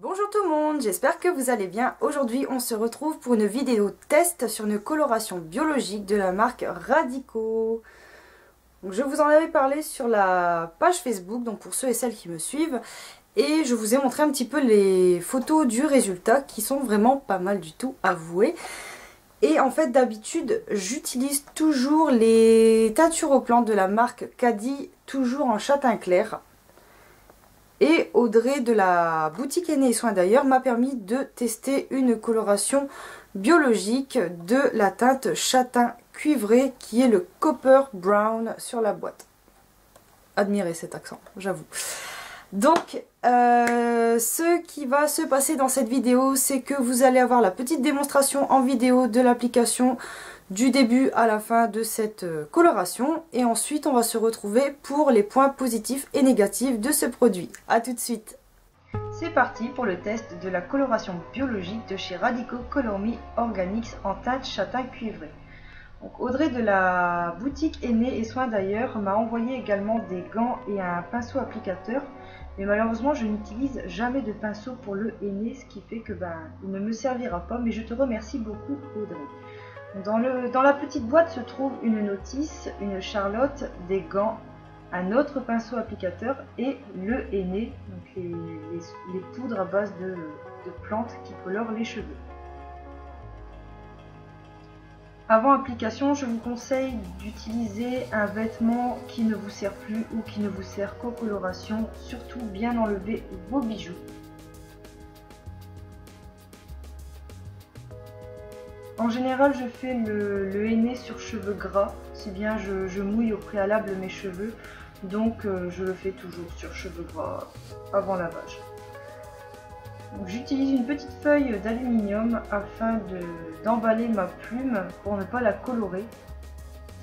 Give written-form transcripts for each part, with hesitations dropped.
Bonjour tout le monde, j'espère que vous allez bien. Aujourd'hui on se retrouve pour une vidéo test sur une coloration biologique de la marque Radico. Donc, je vous en avais parlé sur la page Facebook, donc pour ceux et celles qui me suivent. Et je vous ai montré un petit peu les photos du résultat qui sont vraiment pas mal du tout, avouez. Et en fait d'habitude j'utilise toujours les teintures aux plantes de la marque Caddy, toujours en châtain clair. Et Audrey de la boutique Aîné et Soins d'ailleurs m'a permis de tester une coloration biologique de la teinte châtain cuivré qui est le Copper Brown sur la boîte. Admirez cet accent, j'avoue. Donc, ce qui va se passer dans cette vidéo, c'est que vous allez avoir la petite démonstration en vidéo de l'application du début à la fin de cette coloration. Et ensuite, on va se retrouver pour les points positifs et négatifs de ce produit. A tout de suite. C'est parti pour le test de la coloration biologique de chez Radico Color Me Organics en teinte châtain cuivré. Donc Audrey de la boutique Aîné et Soins d'ailleurs m'a envoyé également des gants et un pinceau applicateur. Mais malheureusement je n'utilise jamais de pinceau pour le henné, ce qui fait que il ne me servira pas. Mais je te remercie beaucoup Audrey. Dans la petite boîte se trouve une notice, une charlotte, des gants, un autre pinceau applicateur et le henné, donc les poudres à base de plantes qui colorent les cheveux. Avant application, je vous conseille d'utiliser un vêtement qui ne vous sert plus ou qui ne vous sert qu'aux colorations. Surtout bien enlever vos bijoux. En général, je fais le henné sur cheveux gras, si bien je mouille au préalable mes cheveux. Donc je le fais toujours sur cheveux gras avant lavage. J'utilise une petite feuille d'aluminium afin d'emballer ma plume pour ne pas la colorer.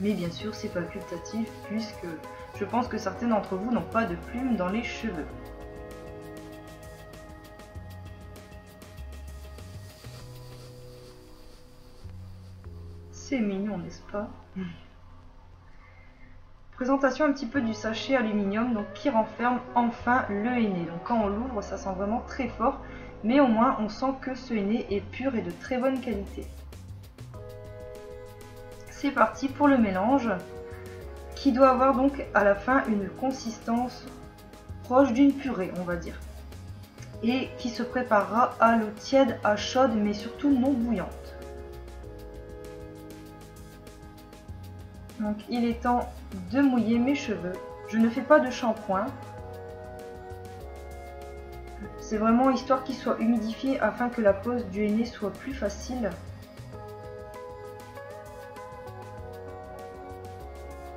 Mais bien sûr, c'est facultatif puisque je pense que certains d'entre vous n'ont pas de plume dans les cheveux. C'est mignon, n'est-ce pas? Présentation un petit peu du sachet aluminium donc, qui renferme enfin le henné. Donc quand on l'ouvre, ça sent vraiment très fort, mais au moins on sent que ce henné est pur et de très bonne qualité. C'est parti pour le mélange qui doit avoir donc à la fin une consistance proche d'une purée, on va dire, et qui se préparera à l'eau tiède à chaude mais surtout non bouillante. Donc il est temps de mouiller mes cheveux. Je ne fais pas de shampoing. C'est vraiment histoire qu'il soit humidifié afin que la pose du henné soit plus facile.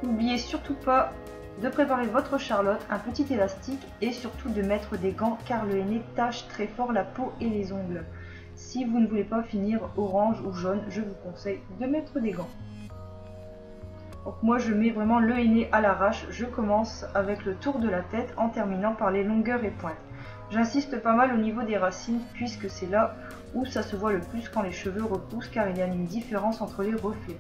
N'oubliez surtout pas de préparer votre charlotte, un petit élastique et surtout de mettre des gants car le henné tache très fort la peau et les ongles. Si vous ne voulez pas finir orange ou jaune, je vous conseille de mettre des gants. Donc moi je mets vraiment le henné à l'arrache, je commence avec le tour de la tête en terminant par les longueurs et pointes. J'insiste pas mal au niveau des racines puisque c'est là où ça se voit le plus quand les cheveux repoussent car il y a une différence entre les reflets.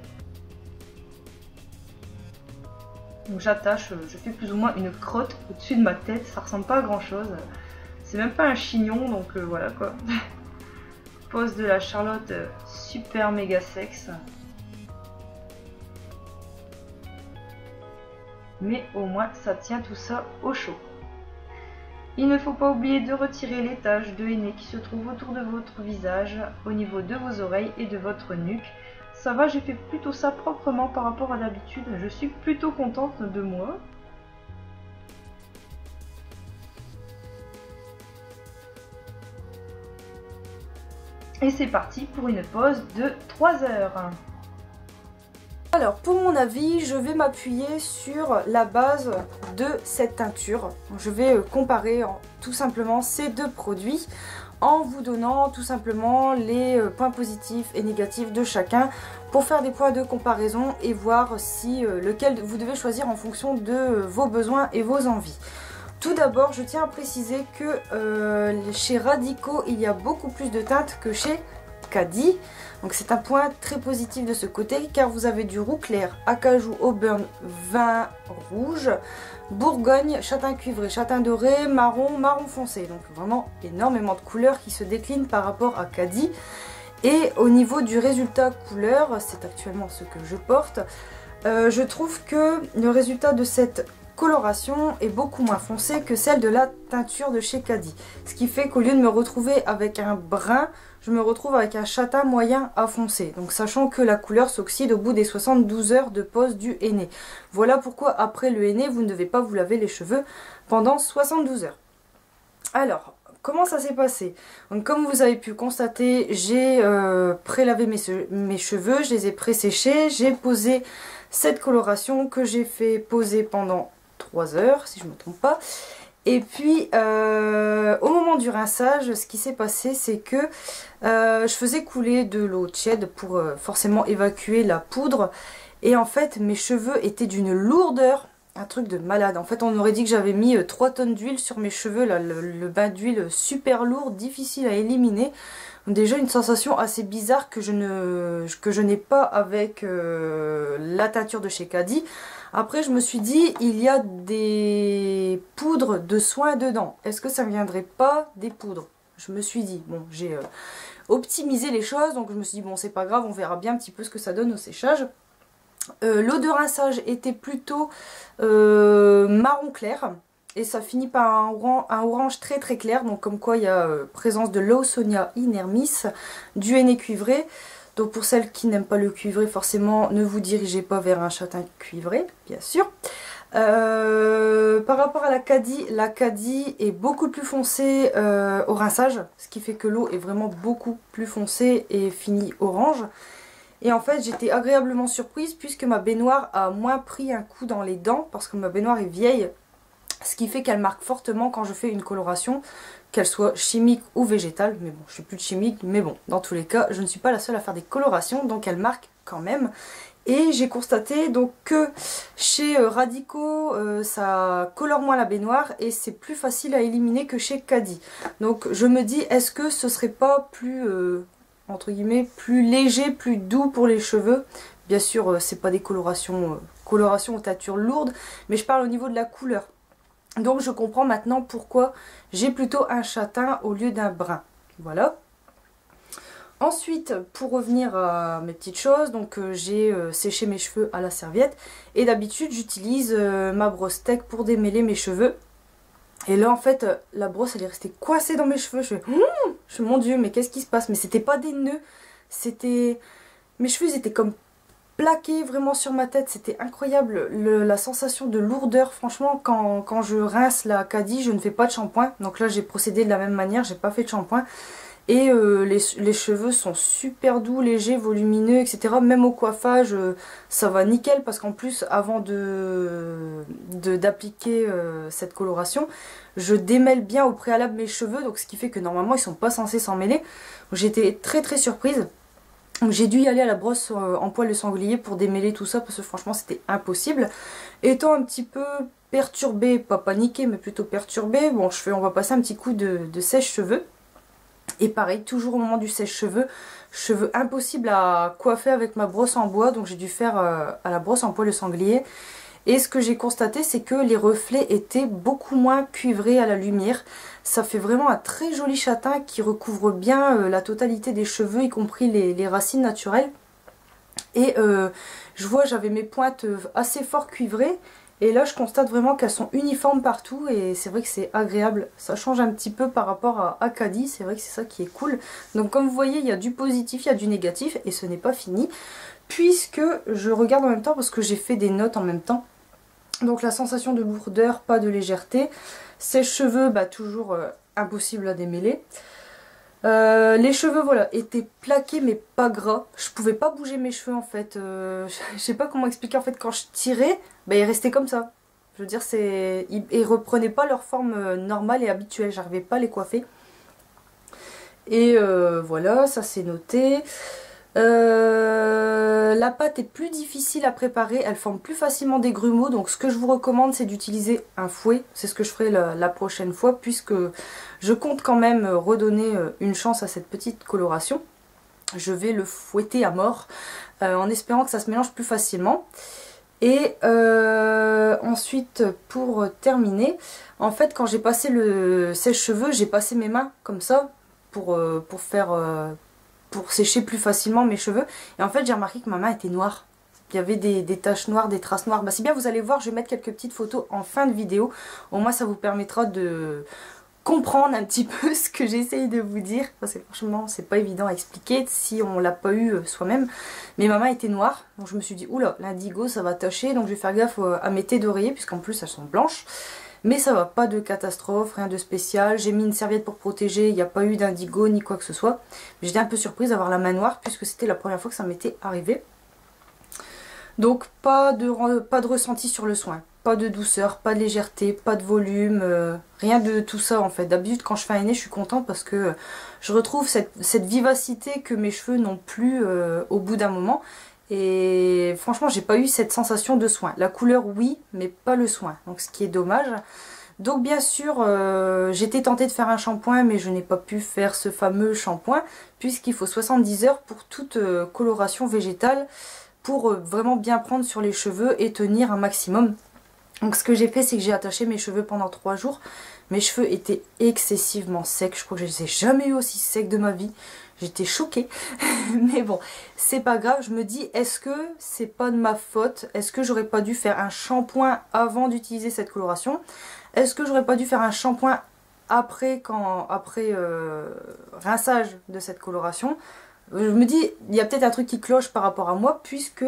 Donc j'attache, je fais plus ou moins une crotte au-dessus de ma tête, ça ressemble pas à grand chose. C'est même pas un chignon donc voilà quoi. Pose de la charlotte super méga sexe. Mais au moins ça tient tout ça au chaud. Il ne faut pas oublier de retirer les taches de henné qui se trouvent autour de votre visage, au niveau de vos oreilles et de votre nuque. Ça va, j'ai fait plutôt ça proprement par rapport à d'habitude, je suis plutôt contente de moi. Et c'est parti pour une pause de 3 heures. Alors pour mon avis, je vais m'appuyer sur la base de cette teinture. Je vais comparer tout simplement ces deux produits en vous donnant tout simplement les points positifs et négatifs de chacun pour faire des points de comparaison et voir si lequel vous devez choisir en fonction de vos besoins et vos envies. Tout d'abord, je tiens à préciser que chez Radico, il y a beaucoup plus de teintes que chez Caddy. Donc c'est un point très positif de ce côté car vous avez du roux clair, acajou, auburn, vin rouge, bourgogne, châtain cuivré, châtain doré, marron, marron foncé. Donc vraiment énormément de couleurs qui se déclinent par rapport à Caddy. Et au niveau du résultat couleur, c'est actuellement ce que je porte, je trouve que le résultat de cette coloration est beaucoup moins foncé que celle de la teinture de chez Caddy. Ce qui fait qu'au lieu de me retrouver avec un brun, je me retrouve avec un châtain moyen à foncé. Donc sachant que la couleur s'oxyde au bout des 72 heures de pose du henné. Voilà pourquoi après le henné, vous ne devez pas vous laver les cheveux pendant 72 heures. Alors, comment ça s'est passé? Donc, comme vous avez pu constater, j'ai prélavé mes cheveux, je les ai pré-séchés, j'ai posé cette coloration que j'ai fait poser pendant 3 heures, si je ne me trompe pas. Et puis, au moment du rinçage, ce qui s'est passé, c'est que je faisais couler de l'eau tiède pour forcément évacuer la poudre. Et en fait, mes cheveux étaient d'une lourdeur, un truc de malade. En fait, on aurait dit que j'avais mis 3 tonnes d'huile sur mes cheveux, là, le bain d'huile super lourd, difficile à éliminer. Déjà une sensation assez bizarre que je n'ai pas avec la teinture de chez Caddy. Après je me suis dit, il y a des poudres de soin dedans. Est-ce que ça ne viendrait pas des poudres? Je me suis dit, bon, j'ai optimisé les choses, donc je me suis dit, bon, c'est pas grave, on verra bien un petit peu ce que ça donne au séchage. L'eau de rinçage était plutôt marron clair. Et ça finit par un orange très très clair. Donc comme quoi il y a présence de Lawsonia inermis, du henné cuivré. Donc pour celles qui n'aiment pas le cuivré, forcément ne vous dirigez pas vers un châtain cuivré, bien sûr. Par rapport à la Caddy est beaucoup plus foncée au rinçage. Ce qui fait que l'eau est vraiment beaucoup plus foncée et finit orange. Et en fait j'étais agréablement surprise puisque ma baignoire a moins pris un coup dans les dents. Parce que ma baignoire est vieille. Ce qui fait qu'elle marque fortement quand je fais une coloration, qu'elle soit chimique ou végétale. Mais bon, je suis plus de chimique, mais bon, dans tous les cas, je ne suis pas la seule à faire des colorations, donc elle marque quand même. Et j'ai constaté donc que chez Radico, ça colore moins la baignoire et c'est plus facile à éliminer que chez Caddy. Donc je me dis, est-ce que ce serait pas plus, entre guillemets, plus léger, plus doux pour les cheveux? Bien sûr, c'est pas des colorations aux teintures lourdes, mais je parle au niveau de la couleur. Donc je comprends maintenant pourquoi j'ai plutôt un châtain au lieu d'un brun. Voilà. Ensuite, pour revenir à mes petites choses, donc j'ai séché mes cheveux à la serviette. Et d'habitude, j'utilise ma brosse tech pour démêler mes cheveux. Et là, en fait, la brosse, elle est restée coincée dans mes cheveux. Je fais, mon Dieu, mais qu'est-ce qui se passe? Mais c'était pas des nœuds. C'était... Mes cheveux, ils étaient comme plaqué vraiment sur ma tête, c'était incroyable la sensation de lourdeur. Franchement quand je rince la Caddy, je ne fais pas de shampoing, donc là j'ai procédé de la même manière, j'ai pas fait de shampoing. Et les cheveux sont super doux, légers, volumineux, etc. Même au coiffage, ça va nickel parce qu'en plus, avant d'appliquer cette coloration, je démêle bien au préalable mes cheveux, donc ce qui fait que normalement ils sont pas censés s'en mêler. J'étais très très surprise. J'ai dû y aller à la brosse en poil de sanglier pour démêler tout ça parce que franchement c'était impossible. Étant un petit peu perturbée, pas paniquée mais plutôt perturbée, bon on va passer un petit coup de sèche-cheveux. Et pareil, toujours au moment du sèche-cheveux, cheveux impossible à coiffer avec ma brosse en bois, donc j'ai dû faire à la brosse en poil de sanglier. Et ce que j'ai constaté, c'est que les reflets étaient beaucoup moins cuivrés à la lumière. Ça fait vraiment un très joli châtain qui recouvre bien la totalité des cheveux, y compris les racines naturelles. Et je vois, j'avais mes pointes assez fort cuivrées. Et là, je constate vraiment qu'elles sont uniformes partout. Et c'est vrai que c'est agréable. Ça change un petit peu par rapport à Caddy. C'est vrai que c'est ça qui est cool. Donc comme vous voyez, il y a du positif, il y a du négatif. Et ce n'est pas fini. Puisque je regarde en même temps parce que j'ai fait des notes en même temps. Donc la sensation de lourdeur, pas de légèreté. Sèche-cheveux, bah toujours impossible à démêler. Les cheveux, voilà, étaient plaqués mais pas gras. Je pouvais pas bouger mes cheveux en fait. Je sais pas comment expliquer en fait. Quand je tirais, bah ils restaient comme ça. Je veux dire, ils reprenaient pas leur forme normale et habituelle. J'arrivais pas à les coiffer. Et voilà, ça c'est noté. La pâte est plus difficile à préparer, elle forme plus facilement des grumeaux, donc ce que je vous recommande c'est d'utiliser un fouet, c'est ce que je ferai la prochaine fois puisque je compte quand même redonner une chance à cette petite coloration. je vais le fouetter à mort en espérant que ça se mélange plus facilement. Et ensuite, pour terminer, en fait quand j'ai passé le sèche-cheveux, j'ai passé mes mains comme ça pour sécher plus facilement mes cheveux. Et en fait j'ai remarqué que ma main était noire. Il y avait des taches noires, des traces noires. Bah, c'est bien, vous allez voir, je vais mettre quelques petites photos en fin de vidéo. Au moins ça vous permettra de comprendre un petit peu ce que j'essaye de vous dire, parce que franchement c'est pas évident à expliquer si on l'a pas eu soi-même. Mais ma main était noire, donc je me suis dit oula, l'indigo ça va tacher, donc je vais faire gaffe à mes têtes d'oreiller puisqu'en plus elles sont blanches. Mais ça va, pas de catastrophe, rien de spécial. J'ai mis une serviette pour protéger, il n'y a pas eu d'indigo ni quoi que ce soit. Mais j'étais un peu surprise d'avoir la main noire puisque c'était la première fois que ça m'était arrivé. Donc pas de ressenti sur le soin. Pas de douceur, pas de légèreté, pas de volume, rien de tout ça en fait. D'habitude quand je fais un henné je suis contente parce que je retrouve cette vivacité que mes cheveux n'ont plus au bout d'un moment. Et franchement j'ai pas eu cette sensation de soin. La couleur oui, mais pas le soin, donc ce qui est dommage. Donc bien sûr j'étais tentée de faire un shampoing mais je n'ai pas pu faire ce fameux shampoing puisqu'il faut 70 heures pour toute coloration végétale pour vraiment bien prendre sur les cheveux et tenir un maximum. Donc ce que j'ai fait c'est que j'ai attaché mes cheveux pendant 3 jours. Mes cheveux étaient excessivement secs. Je crois que je les ai jamais eu aussi secs de ma vie. J'étais choquée. Mais bon, c'est pas grave. Je me dis, est-ce que c'est pas de ma faute? Est-ce que j'aurais pas dû faire un shampoing avant d'utiliser cette coloration? Est-ce que j'aurais pas dû faire un shampoing après rinçage de cette coloration? Je me dis, il y a peut-être un truc qui cloche par rapport à moi puisque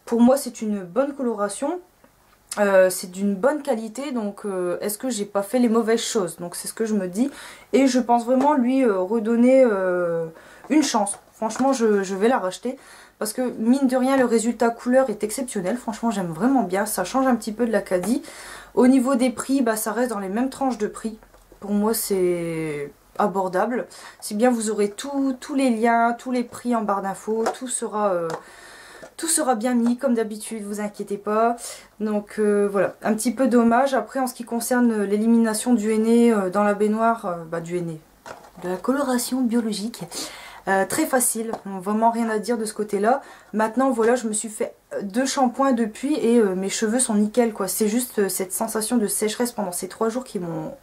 pour moi c'est une bonne coloration. C'est d'une bonne qualité, donc est-ce que j'ai pas fait les mauvaises choses? Donc c'est ce que je me dis et je pense vraiment lui redonner une chance. Franchement je vais la racheter parce que mine de rien le résultat couleur est exceptionnel. Franchement j'aime vraiment bien, ça change un petit peu de l'Acadie. Au niveau des prix, bah, ça reste dans les mêmes tranches de prix. Pour moi c'est abordable. Si bien vous aurez tous les liens, tous les prix en barre d'infos, tout sera bien mis comme d'habitude, vous inquiétez pas. Donc voilà, un petit peu dommage. Après en ce qui concerne l'élimination du henné dans la baignoire, du henné, de la coloration biologique, très facile, vraiment rien à dire de ce côté là. Maintenant voilà, je me suis fait 2 shampoings depuis et mes cheveux sont nickel quoi. C'est juste cette sensation de sécheresse pendant ces 3 jours qui m'ont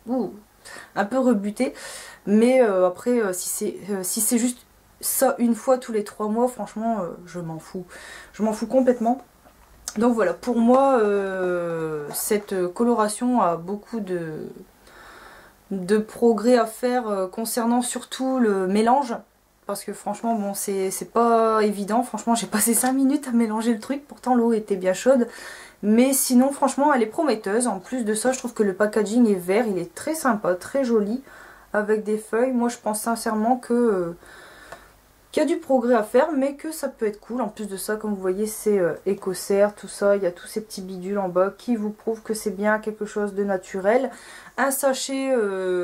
un peu rebuté. Mais après si c'est juste ça une fois tous les 3 mois, franchement je m'en fous. Je m'en fous complètement. Donc voilà, pour moi cette coloration a beaucoup de progrès à faire concernant surtout le mélange. Parce que franchement bon c'est pas évident. Franchement j'ai passé 5 minutes à mélanger le truc, pourtant l'eau était bien chaude. Mais sinon franchement elle est prometteuse. En plus de ça je trouve que le packaging est vert, il est très sympa, très joli. Avec des feuilles, moi je pense sincèrement que qu'il y a du progrès à faire, mais que ça peut être cool. En plus de ça, comme vous voyez, c'est écossaire, tout ça. Il y a tous ces petits bidules en bas qui vous prouvent que c'est bien quelque chose de naturel. Un sachet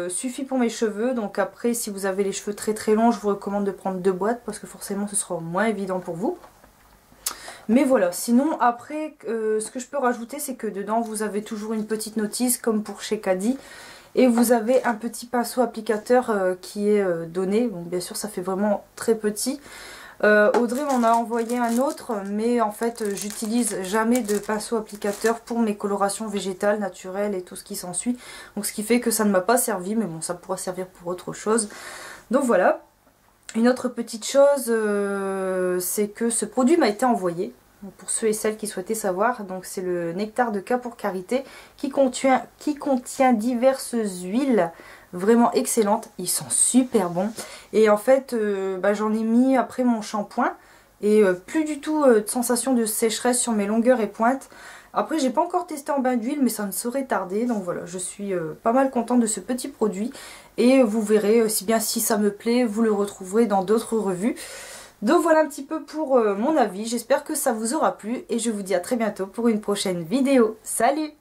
suffit pour mes cheveux. Donc après, si vous avez les cheveux très très longs, je vous recommande de prendre 2 boîtes parce que forcément ce sera moins évident pour vous. Mais voilà, sinon après, ce que je peux rajouter, c'est que dedans vous avez toujours une petite notice comme pour chez Caddy. Et vous avez un petit pinceau applicateur qui est donné. Bon, bien sûr, ça fait vraiment très petit. Audrey m'en a envoyé un autre, mais en fait, j'utilise jamais de pinceau applicateur pour mes colorations végétales, naturelles et tout ce qui s'ensuit. Donc, ce qui fait que ça ne m'a pas servi, mais bon, ça pourra servir pour autre chose. Donc voilà. Une autre petite chose, c'est que ce produit m'a été envoyé. Pour ceux et celles qui souhaitaient savoir, donc c'est le nectar de K pour Karité qui contient diverses huiles vraiment excellentes. Ils sont super bons. Et en fait, j'en ai mis après mon shampoing et plus du tout de sensation de sécheresse sur mes longueurs et pointes. Après, j'ai pas encore testé en bain d'huile, mais ça ne saurait tarder. Donc voilà, je suis pas mal contente de ce petit produit. Et vous verrez, si ça me plaît, vous le retrouverez dans d'autres revues. Donc voilà un petit peu pour mon avis, j'espère que ça vous aura plu et je vous dis à très bientôt pour une prochaine vidéo. Salut!